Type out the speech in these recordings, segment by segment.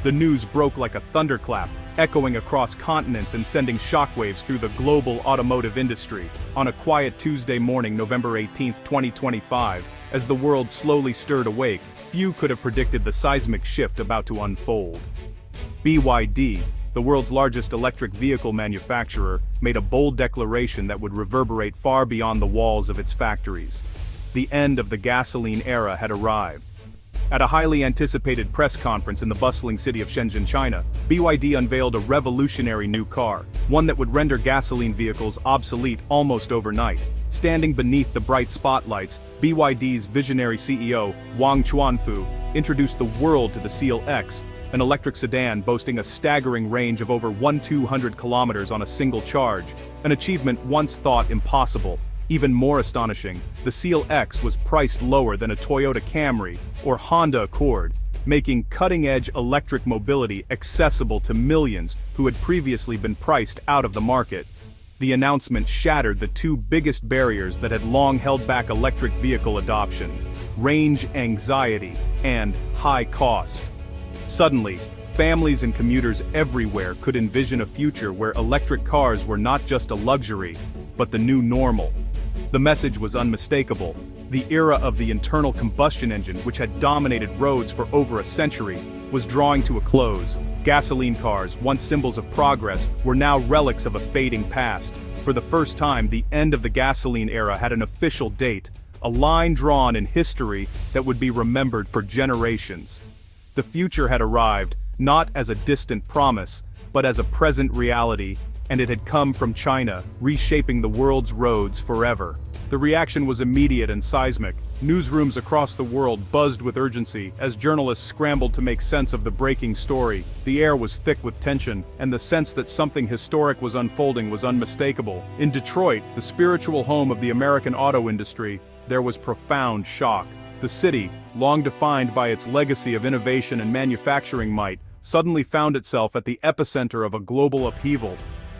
The news broke like a thunderclap, echoing across continents and sending shockwaves through the global automotive industry. On a quiet Tuesday morning, November 18, 2025, as the world slowly stirred awake, few could have predicted the seismic shift about to unfold. BYD, the world's largest electric vehicle manufacturer, made a bold declaration that would reverberate far beyond the walls of its factories. The end of the gasoline era had arrived. At a highly anticipated press conference in the bustling city of Shenzhen, China, BYD unveiled a revolutionary new car, one that would render gasoline vehicles obsolete almost overnight. Standing beneath the bright spotlights, BYD's visionary CEO, Wang Chuanfu, introduced the world to the Seal X, an electric sedan boasting a staggering range of over 1,200 kilometers on a single charge, an achievement once thought impossible. Even more astonishing, the Seal X was priced lower than a Toyota Camry or Honda Accord, making cutting-edge electric mobility accessible to millions who had previously been priced out of the market. The announcement shattered the two biggest barriers that had long held back electric vehicle adoption: range anxiety and high cost. Suddenly, families and commuters everywhere could envision a future where electric cars were not just a luxury, but the new normal. The message was unmistakable. The era of the internal combustion engine, which had dominated roads for over a century, was drawing to a close. Gasoline cars, once symbols of progress, were now relics of a fading past. For the first time, the end of the gasoline era had an official date, a line drawn in history that would be remembered for generations. The future had arrived, not as a distant promise, but as a present reality, and it had come from China, reshaping the world's roads forever. The reaction was immediate and seismic. Newsrooms across the world buzzed with urgency as journalists scrambled to make sense of the breaking story. The air was thick with tension, and the sense that something historic was unfolding was unmistakable. In Detroit, the spiritual home of the American auto industry, there was profound shock. The city, long defined by its legacy of innovation and manufacturing might, suddenly found itself at the epicenter of a global upheaval.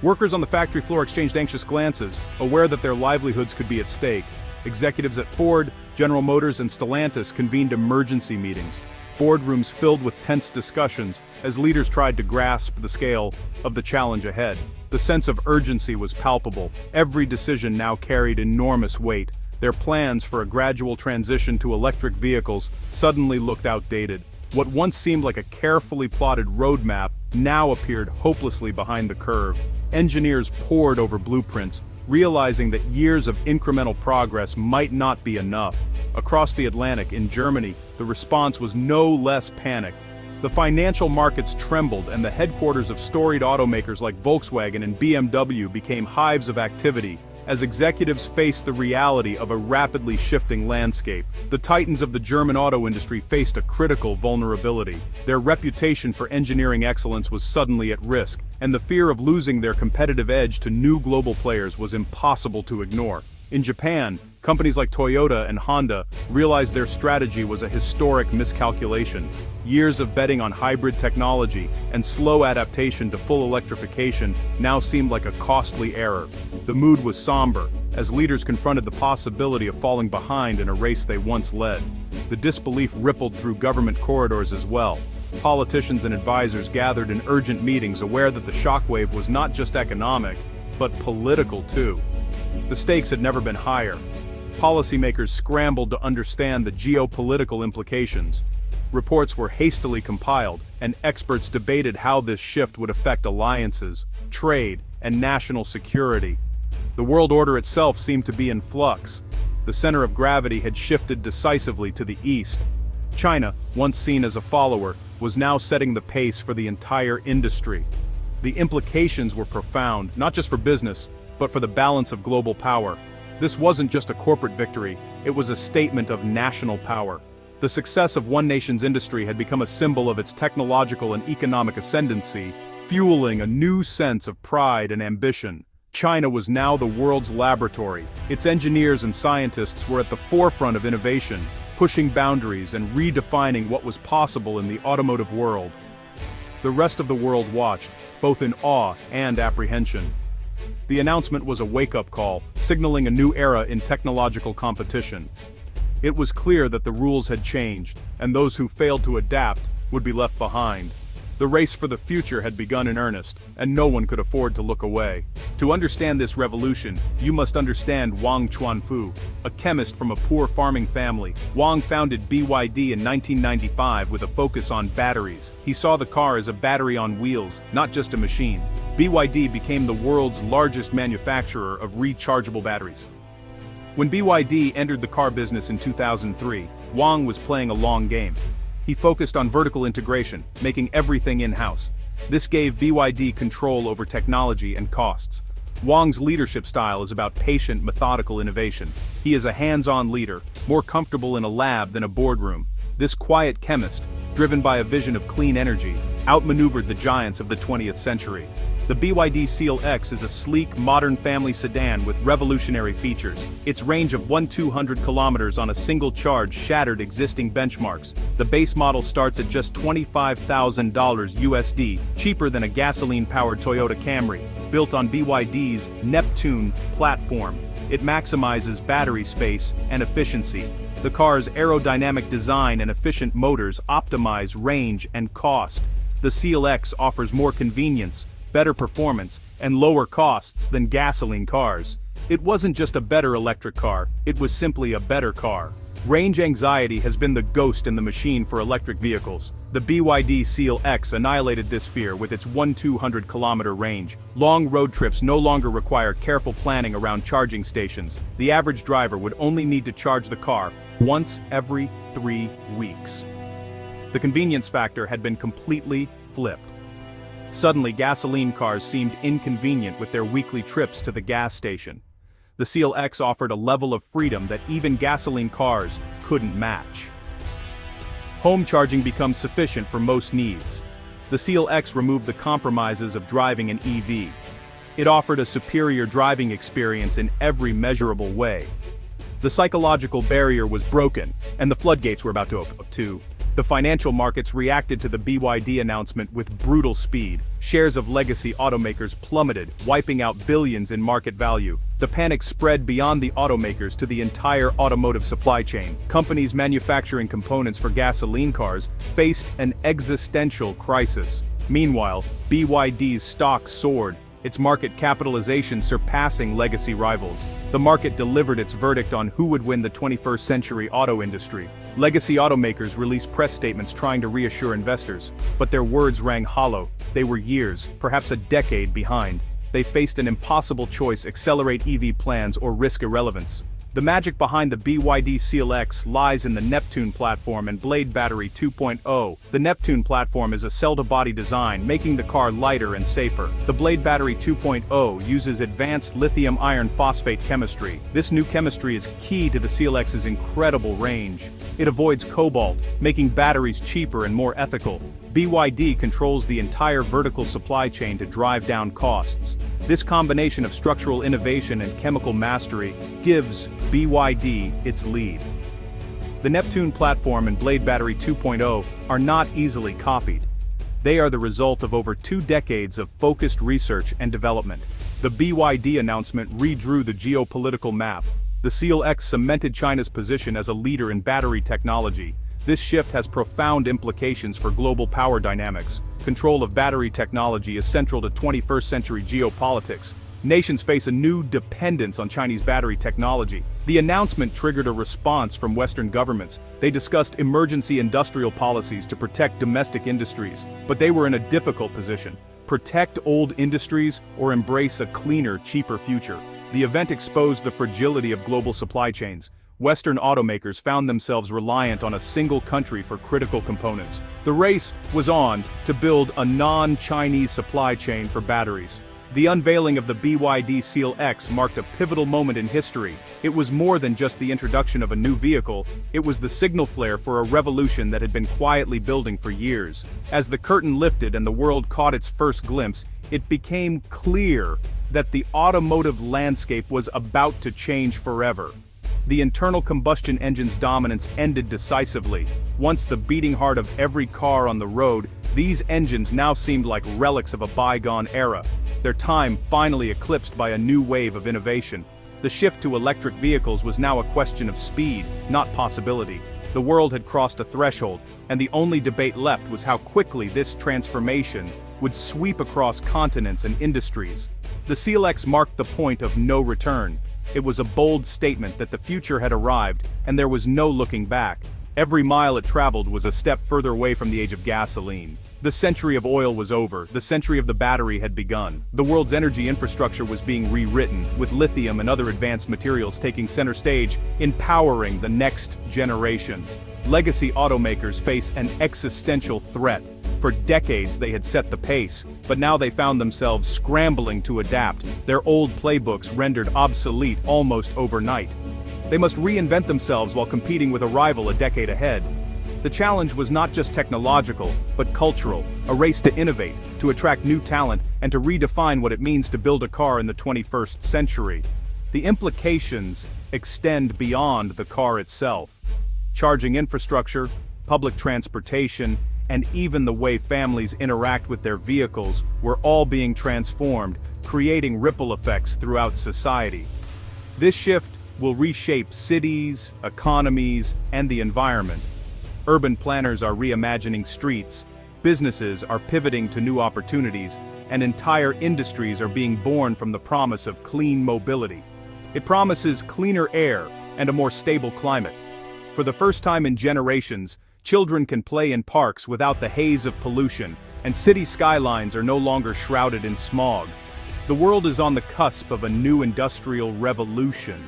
Workers on the factory floor exchanged anxious glances, aware that their livelihoods could be at stake. Executives at Ford, General Motors, and Stellantis convened emergency meetings, boardrooms filled with tense discussions as leaders tried to grasp the scale of the challenge ahead. The sense of urgency was palpable. Every decision now carried enormous weight. Their plans for a gradual transition to electric vehicles suddenly looked outdated. What once seemed like a carefully plotted roadmap now appeared hopelessly behind the curve. Engineers pored over blueprints, realizing that years of incremental progress might not be enough. Across the Atlantic, in Germany, the response was no less panicked. The financial markets trembled, and the headquarters of storied automakers like Volkswagen and BMW became hives of activity, as executives faced the reality of a rapidly shifting landscape. The titans of the German auto industry faced a critical vulnerability. Their reputation for engineering excellence was suddenly at risk, and the fear of losing their competitive edge to new global players was impossible to ignore. In Japan, companies like Toyota and Honda realized their strategy was a historic miscalculation. Years of betting on hybrid technology and slow adaptation to full electrification now seemed like a costly error. The mood was somber, as leaders confronted the possibility of falling behind in a race they once led. The disbelief rippled through government corridors as well. Politicians and advisors gathered in urgent meetings, aware that the shockwave was not just economic, but political too. The stakes had never been higher. Policymakers scrambled to understand the geopolitical implications. Reports were hastily compiled, and experts debated how this shift would affect alliances, trade, and national security. The world order itself seemed to be in flux. The center of gravity had shifted decisively to the east. China, once seen as a follower, was now setting the pace for the entire industry. The implications were profound, not just for business, but for the balance of global power. This wasn't just a corporate victory, it was a statement of national power. The success of one nation's industry had become a symbol of its technological and economic ascendancy, fueling a new sense of pride and ambition. China was now the world's laboratory. Its engineers and scientists were at the forefront of innovation, pushing boundaries and redefining what was possible in the automotive world. The rest of the world watched, both in awe and apprehension. The announcement was a wake-up call, signaling a new era in technological competition. It was clear that the rules had changed, and those who failed to adapt would be left behind. The race for the future had begun in earnest, and no one could afford to look away. To understand this revolution, you must understand Wang Chuanfu, a chemist from a poor farming family. Wang founded BYD in 1995 with a focus on batteries. He saw the car as a battery on wheels, not just a machine. BYD became the world's largest manufacturer of rechargeable batteries. When BYD entered the car business in 2003, Wang was playing a long game. He focused on vertical integration, making everything in-house. This gave BYD control over technology and costs. Wang's leadership style is about patient, methodical innovation. He is a hands-on leader, more comfortable in a lab than a boardroom. This quiet chemist, driven by a vision of clean energy, outmaneuvered the giants of the 20th century. The BYD Seal X is a sleek, modern family sedan with revolutionary features. Its range of 1,200 kilometers on a single charge shattered existing benchmarks. The base model starts at just $25,000 USD, cheaper than a gasoline-powered Toyota Camry. Built on BYD's Neptune platform, it maximizes battery space and efficiency. The car's aerodynamic design and efficient motors optimize range and cost. The Seal X offers more convenience, better performance, and lower costs than gasoline cars. It wasn't just a better electric car, it was simply a better car. Range anxiety has been the ghost in the machine for electric vehicles. The BYD Seal X annihilated this fear with its 1,200 kilometer range. Long road trips no longer require careful planning around charging stations. The average driver would only need to charge the car once every 3 weeks. The convenience factor had been completely flipped. Suddenly, gasoline cars seemed inconvenient with their weekly trips to the gas station. The Seal X offered a level of freedom that even gasoline cars couldn't match. Home charging becomes sufficient for most needs. The Seal X removed the compromises of driving an EV. It offered a superior driving experience in every measurable way. The psychological barrier was broken, and the floodgates were about to open too. The financial markets reacted to the BYD announcement with brutal speed. Shares of legacy automakers plummeted, wiping out billions in market value. The panic spread beyond the automakers to the entire automotive supply chain. Companies manufacturing components for gasoline cars faced an existential crisis. Meanwhile, BYD's stock soared, its market capitalization surpassing legacy rivals. The market delivered its verdict on who would win the 21st century auto industry. Legacy automakers released press statements trying to reassure investors, but their words rang hollow. They were years, perhaps a decade behind. They faced an impossible choice: accelerate EV plans or risk irrelevance. The magic behind the BYD Seal X lies in the Neptune platform and Blade Battery 2.0. The Neptune platform is a cell-to-body design, making the car lighter and safer. The Blade Battery 2.0 uses advanced lithium iron phosphate chemistry. This new chemistry is key to the Seal X's incredible range. It avoids cobalt, making batteries cheaper and more ethical. BYD controls the entire vertical supply chain to drive down costs. This combination of structural innovation and chemical mastery gives BYD its lead. The Neptune platform and Blade Battery 2.0 are not easily copied. They are the result of over 2 decades of focused research and development. The BYD announcement redrew the geopolitical map. The Seal X cemented China's position as a leader in battery technology. This shift has profound implications for global power dynamics. Control of battery technology is central to 21st century geopolitics. Nations face a new dependence on Chinese battery technology. The announcement triggered a response from Western governments. They discussed emergency industrial policies to protect domestic industries, but they were in a difficult position. Protect old industries or embrace a cleaner, cheaper future. The event exposed the fragility of global supply chains. Western automakers found themselves reliant on a single country for critical components. The race was on to build a non-Chinese supply chain for batteries. The unveiling of the BYD Seal X marked a pivotal moment in history. It was more than just the introduction of a new vehicle, it was the signal flare for a revolution that had been quietly building for years. As the curtain lifted and the world caught its first glimpse, it became clear that the automotive landscape was about to change forever. The internal combustion engine's dominance ended decisively. Once the beating heart of every car on the road, these engines now seemed like relics of a bygone era, their time finally eclipsed by a new wave of innovation. The shift to electric vehicles was now a question of speed, not possibility. The world had crossed a threshold, and the only debate left was how quickly this transformation would sweep across continents and industries. The Seal X marked the point of no return. It was a bold statement that the future had arrived, and there was no looking back. Every mile it traveled was a step further away from the age of gasoline. The century of oil was over, the century of the battery had begun. The world's energy infrastructure was being rewritten, with lithium and other advanced materials taking center stage, empowering the next generation. Legacy automakers face an existential threat. For decades they had set the pace, but now they found themselves scrambling to adapt, their old playbooks rendered obsolete almost overnight. They must reinvent themselves while competing with a rival a decade ahead. The challenge was not just technological, but cultural, a race to innovate, to attract new talent, and to redefine what it means to build a car in the 21st century. The implications extend beyond the car itself. Charging infrastructure, public transportation, and even the way families interact with their vehicles were all being transformed, creating ripple effects throughout society. This shift will reshape cities, economies, and the environment. Urban planners are reimagining streets, businesses are pivoting to new opportunities, and entire industries are being born from the promise of clean mobility. It promises cleaner air and a more stable climate. For the first time in generations, children can play in parks without the haze of pollution, and city skylines are no longer shrouded in smog. The world is on the cusp of a new industrial revolution.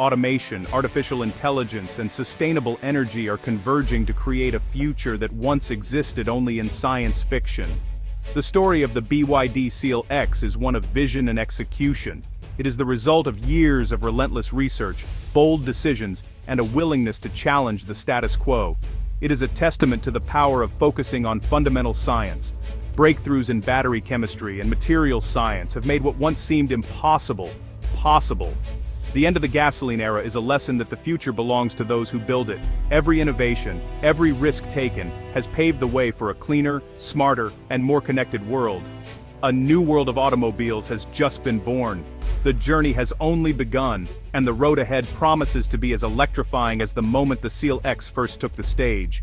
Automation, artificial intelligence, and sustainable energy are converging to create a future that once existed only in science fiction. The story of the BYD Seal X is one of vision and execution. It is the result of years of relentless research, bold decisions, and a willingness to challenge the status quo. It is a testament to the power of focusing on fundamental science. Breakthroughs in battery chemistry and materials science have made what once seemed impossible, possible. The end of the gasoline era is a lesson that the future belongs to those who build it. Every innovation, every risk taken, has paved the way for a cleaner, smarter, and more connected world. A new world of automobiles has just been born. The journey has only begun, and the road ahead promises to be as electrifying as the moment the Seal X first took the stage.